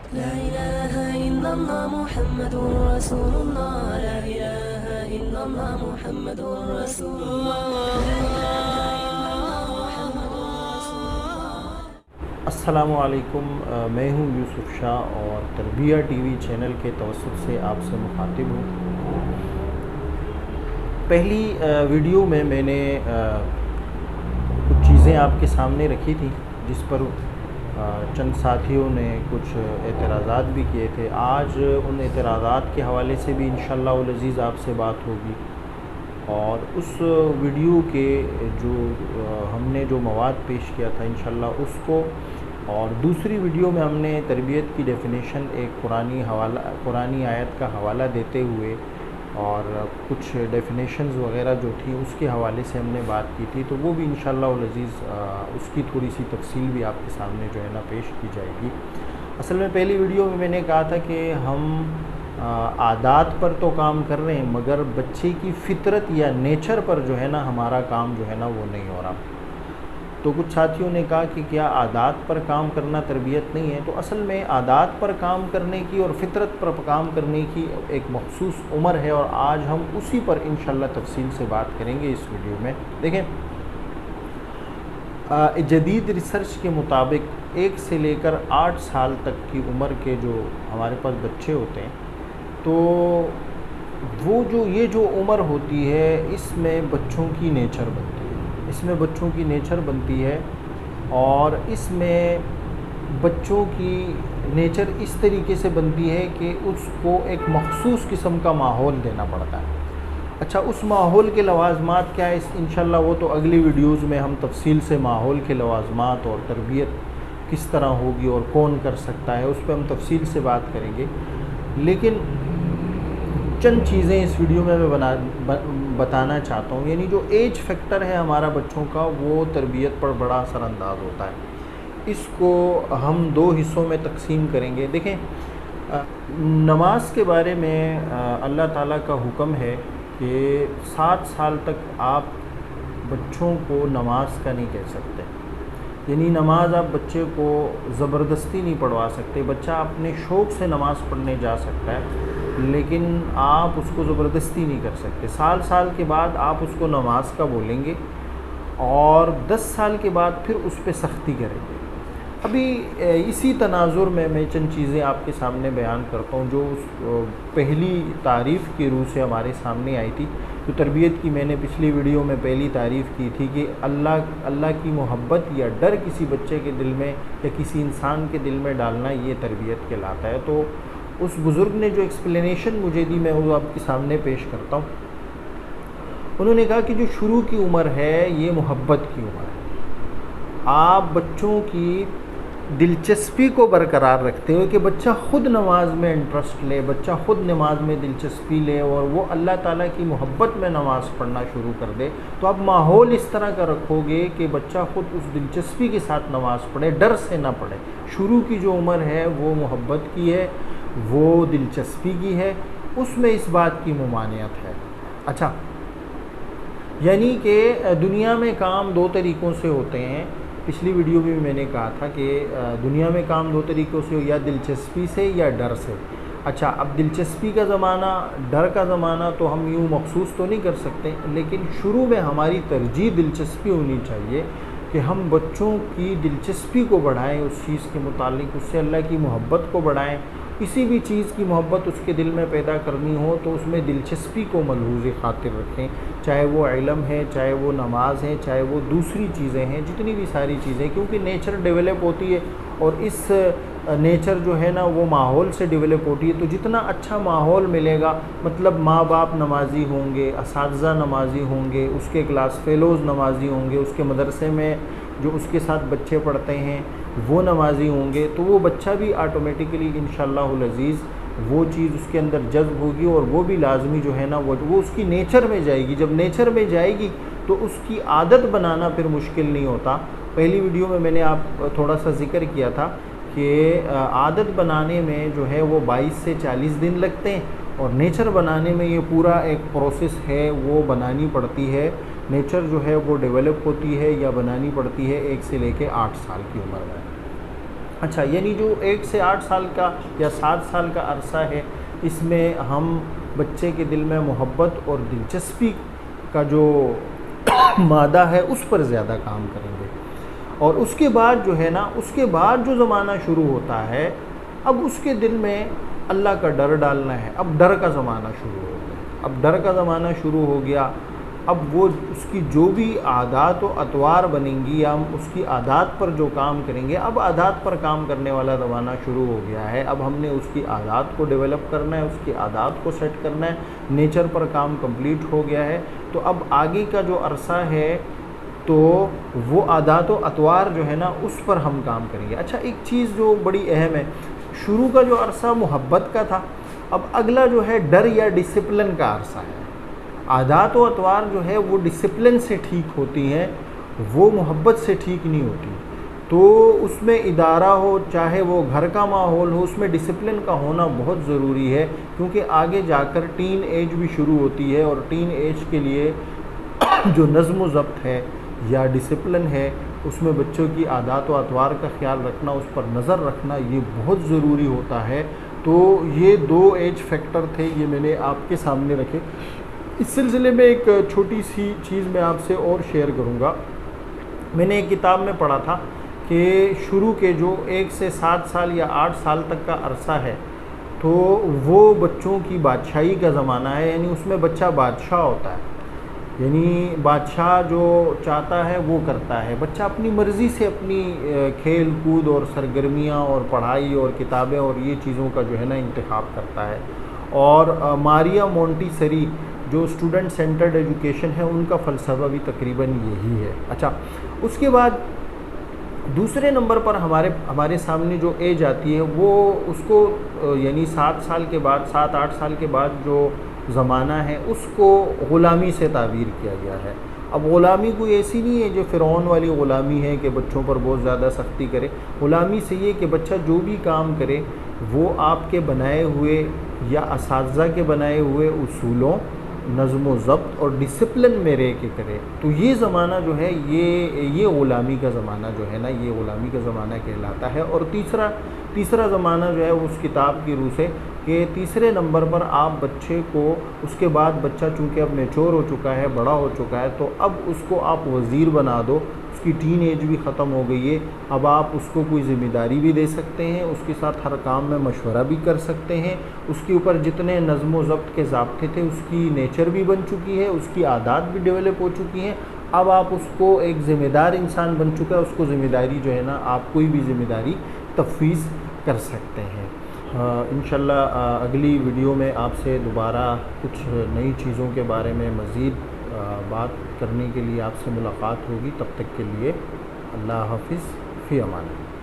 لا إله إلا الله محمد رسول الله. لا إله إلا الله محمد رسول الله. السلام علیکم، میں ہوں یوسف شاہ اور تربیہ ٹی وی چینل کے توسط سے آپ سے مخاطب ہوں۔ پہلی ویڈیو میں نے کچھ چیزیں آپ کے سامنے رکھی تھیں جس پر چند ساتھیوں نے کچھ اعتراضات بھی کیے تھے۔ آج ان اعتراضات کے حوالے سے بھی انشاءاللہ العزیز آپ سے بات ہوگی، اور اس ویڈیو کے جو ہم نے جو مواد پیش کیا تھا انشاءاللہ اس کو، اور دوسری ویڈیو میں ہم نے تربیت کی ڈیفینیشن ایک قرآنی آیت کا حوالہ دیتے ہوئے اور کچھ ڈیفینیشنز وغیرہ جو تھی اس کے حوالے سے ہم نے بات کی تھی، تو وہ بھی انشاءاللہ العزیز اس کی تھوڑی سی تفصیل بھی آپ کے سامنے جو ہے نا پیش کی جائے گی۔ اصل میں پہلی ویڈیو میں نے کہا تھا کہ ہم عادات پر تو کام کر رہے ہیں مگر بچے کی فطرت یا نیچر پر جو ہے نا ہمارا کام جو ہے نا وہ نہیں ہو رہا۔ تو کچھ ساتھیوں نے کہا کہ کیا عادات پر کام کرنا تربیت نہیں ہے؟ تو اصل میں عادات پر کام کرنے کی اور فطرت پر کام کرنے کی ایک مخصوص عمر ہے، اور آج ہم اسی پر انشاءاللہ تفصیل سے بات کریں گے اس ویڈیو میں۔ دیکھیں، جدید ریسرچ کے مطابق 1 سے لے کر 8 سال تک کی عمر کے جو ہمارے پاس بچے ہوتے ہیں، تو وہ یہ جو عمر ہوتی ہے اس میں بچوں کی نیچر بنتی ہے، اور اس میں بچوں کی نیچر اس طریقے سے بنتی ہے کہ اس کو ایک مخصوص قسم کا ماحول دینا پڑتا ہے۔ اچھا، اس ماحول کے لوازمات کیا ہے؟ انشاءاللہ وہ تو اگلی ویڈیوز میں ہم تفصیل سے ماحول کے لوازمات اور تربیت کس طرح ہوگی اور کون کر سکتا ہے اس پہ ہم تفصیل سے بات کریں گے، لیکن چند چیزیں اس ویڈیو میں بتانا چاہتا ہوں۔ یعنی جو ایج فیکٹر ہے ہمارا بچوں کا، وہ تربیت پر بڑا اثر انداز ہوتا ہے۔ اس کو ہم 2 حصوں میں تقسیم کریں گے۔ دیکھیں، نماز کے بارے میں اللہ تعالیٰ کا حکم ہے کہ 7 سال تک آپ بچوں کو نماز کا نہیں کہہ سکتے، یعنی نماز آپ بچے کو زبردستی نہیں پڑھوا سکتے۔ بچہ اپنے شوق سے نماز پڑھنے جا سکتا ہے لیکن آپ اس کو زبردستی نہیں کر سکتے۔ سال کے بعد آپ اس کو نماز کا بولیں گے، اور 10 سال کے بعد پھر اس پہ سختی کریں گے۔ ابھی اسی تناظر میں چند چیزیں آپ کے سامنے بیان کرتا ہوں جو اس پہلی تعریف کی روح سے ہمارے سامنے آئی تھی۔ جو تربیت کی میں نے پچھلی ویڈیو میں پہلی تعریف کی تھی کہ اللہ کی محبت یا ڈر کسی بچے کے دل میں یا کسی انسان کے دل میں ڈالنا، یہ تربیت کہلاتا ہے۔ تو اس بزرگ نے جو ایکسپلینیشن مجھے دی میں وہ آپ کے سامنے پیش کرتا ہوں۔ انہوں نے کہا کہ جو شروع کی عمر ہے یہ محبت کی عمر ہے۔ آپ بچوں کی دلچسپی کو برقرار رکھتے ہو کہ بچہ خود نماز میں انٹرسٹ لے، بچہ خود نماز میں دلچسپی لے اور وہ اللہ تعالیٰ کی محبت میں نماز پڑھنا شروع کر دے، تو آپ ماحول اس طرح کا رکھو گے کہ بچہ خود اس دلچسپی کے ساتھ نماز پڑھے، ڈر سے نہ پڑھے۔ شروع کی جو عمر ہے وہ محبت کی ہے، وہ دلچسپی کی ہے، اس میں اس بات کی ممانعت ہے۔ اچھا، یعنی کہ دنیا میں کام 2 طریقوں سے ہوتے ہیں۔ پچھلی ویڈیو میں نے کہا تھا کہ دنیا میں کام 2 طریقوں سے، یا دلچسپی سے یا ڈر سے۔ اچھا، اب دلچسپی کا زمانہ، ڈر کا زمانہ تو ہم یوں مخصوص تو نہیں کر سکتے، لیکن شروع میں ہماری ترجیح دلچسپی ہونی چاہیے کہ ہم بچوں کی دلچسپی کو بڑھائیں، اس چیز کے متعلق اس سے اللہ کی محبت کو بڑھائیں۔ کسی بھی چیز کی محبت اس کے دل میں پیدا کرنی ہو تو اس میں دلچسپی کو ملحوظ خاطر رکھیں، چاہے وہ علم ہے، چاہے وہ نماز ہے، چاہے وہ دوسری چیزیں ہیں، جتنی بھی ساری چیزیں، کیونکہ نیچر ڈیولپ ہوتی ہے اور اس نیچر جو ہے نا وہ ماحول سے ڈیولپ ہوتی ہے۔ تو جتنا اچھا ماحول ملے گا، مطلب ماں باپ نمازی ہوں گے، اساتذہ نمازی ہوں گے، اس کے کلاس فیلوز نمازی ہوں گے، اس کے مدرسے میں جو اس کے ساتھ بچے پڑھتے ہیں وہ نمازی ہوں گے، تو وہ بچہ بھی آٹومیٹکلی انشاءاللہ العزیز وہ چیز اس کے اندر جذب ہوگی، اور وہ بھی لازمی جو ہے نا وہ اس کی نیچر میں جائے گی۔ جب نیچر میں جائے گی تو اس کی عادت بنانا پھر مشکل نہیں ہوتا۔ پہلی ویڈیو میں نے آپ تھوڑا سا ذکر کیا تھا کہ عادت بنانے میں جو ہے وہ 22 سے 40 دن لگتے ہیں، اور نیچر بنانے میں یہ پورا ایک پروسیس ہے، وہ بنانی پڑتی ہے۔ نیچر جو ہے وہ ڈیولپ ہوتی ہے یا بنانی پڑتی ہے 1 سے لے کے 8 سال کی عمر میں۔ اچھا، یعنی جو 1 سے 8 سال کا یا 7 سال کا عرصہ ہے، اس میں ہم بچے کے دل میں محبت اور دلچسپی کا جو مادہ ہے اس پر زیادہ کام کریں گے، اور اس کے بعد جو ہے نا، اس کے بعد جو زمانہ شروع ہوتا ہے، اب اس کے دل میں اللہ کا ڈر ڈالنا ہے۔ اب ڈر کا زمانہ شروع ہو گیا، اب ڈر کا زمانہ شروع ہو گیا۔ اب وہ اس کی جو بھی عادات و اطوار بنیں گی، یا ہم اس کی عادات پر جو کام کریں گے، اب عادات پر کام کرنے والا زمانہ شروع ہو گیا ہے۔ اب ہم نے اس کی عادات کو ڈیولپ کرنا ہے، اس کی عادات کو سیٹ کرنا ہے، نیچر پر کام کمپلیٹ ہو گیا ہے۔ تو اب آگے کا جو عرصہ ہے تو وہ عادات و اطوار جو ہے نا اس پر ہم کام کریں گے۔ اچھا، ایک چیز جو بڑی اہم ہے، شروع کا جو عرصہ محبت کا تھا، اب اگلا جو ہے ڈر یا ڈسپلن کا عرصہ ہے۔ عادات و اطوار جو ہے وہ ڈسپلن سے ٹھیک ہوتی ہیں، وہ محبت سے ٹھیک نہیں ہوتی۔ تو اس میں ادارہ ہو، چاہے وہ گھر کا ماحول ہو، اس میں ڈسپلن کا ہونا بہت ضروری ہے، کیونکہ آگے جا کر ٹین ایج بھی شروع ہوتی ہے، اور ٹین ایج کے لیے جو نظم و ضبط ہے یا ڈسپلن ہے، اس میں بچوں کی عادات و اطوار کا خیال رکھنا، اس پر نظر رکھنا، یہ بہت ضروری ہوتا ہے۔ تو یہ 2 ایج فیکٹر تھے، یہ میں نے آپ کے سامنے رکھے۔ اس سلسلے میں ایک چھوٹی سی چیز میں آپ سے اور شیئر کروں گا۔ میں نے ایک کتاب میں پڑھا تھا کہ شروع کے جو 1 سے 7 سال یا 8 سال تک کا عرصہ ہے، تو وہ بچوں کی بادشاہی کا زمانہ ہے، یعنی اس میں بچہ بادشاہ ہوتا ہے، یعنی بادشاہ جو چاہتا ہے وہ کرتا ہے۔ بچہ اپنی مرضی سے اپنی کھیل کود اور سرگرمیاں اور پڑھائی اور کتابیں اور یہ چیزوں کا جو ہے نا انتخاب کرتا ہے۔ اور ماریا مونٹیسری جو اسٹوڈنٹ سینٹرڈ ایجوکیشن ہے، ان کا فلسفہ بھی تقریباً یہی ہے۔ اچھا، اس کے بعد دوسرے نمبر پر ہمارے سامنے جو ایج آتی ہے، وہ اس کو یعنی 7 سال کے بعد، 7-8 سال کے بعد جو زمانہ ہے، اس کو غلامی سے تعبیر کیا گیا ہے۔ اب غلامی کوئی ایسی نہیں ہے جو فرعون والی غلامی ہے کہ بچوں پر بہت زیادہ سختی کرے۔ غلامی سے یہ کہ بچہ جو بھی کام کرے وہ آپ کے بنائے ہوئے یا اساتذہ کے بنائے ہوئے اصولوں، نظم و ضبط اور ڈسپلن میں رہ کے کرے۔ تو یہ زمانہ جو ہے یہ غلامی کا زمانہ جو ہے نا، یہ غلامی کا زمانہ کہلاتا ہے۔ اور تیسرا زمانہ جو ہے اس کتاب کی روح سے کہ تیسرے نمبر پر آپ بچے کو، اس کے بعد بچہ چونکہ اب میچور ہو چکا ہے، بڑا ہو چکا ہے، تو اب اس کو آپ وزیر بنا دو، اس کی ٹین ایج بھی ختم ہو گئی ہے، اب آپ اس کو کوئی ذمہ داری بھی دے سکتے ہیں، اس کے ساتھ ہر کام میں مشورہ بھی کر سکتے ہیں، اس کے اوپر جتنے نظم و ضبط کے ضابطے تھے اس کی نیچر بھی بن چکی ہے، اس کی عادات بھی ڈیولپ ہو چکی ہیں۔ اب آپ اس کو ایک ذمہ دار انسان بن چکا ہے، اس کو ذمہ داری جو ہے نا، آپ کوئی بھی ذمہ داری تفویض کر سکتے ہیں۔ انشاءاللہ اگلی ویڈیو میں آپ سے دوبارہ کچھ نئی چیزوں کے بارے میں مزید بات کرنے کے لیے آپ سے ملاقات ہوگی۔ تب تک کے لیے اللہ حافظ، فی امان اللہ۔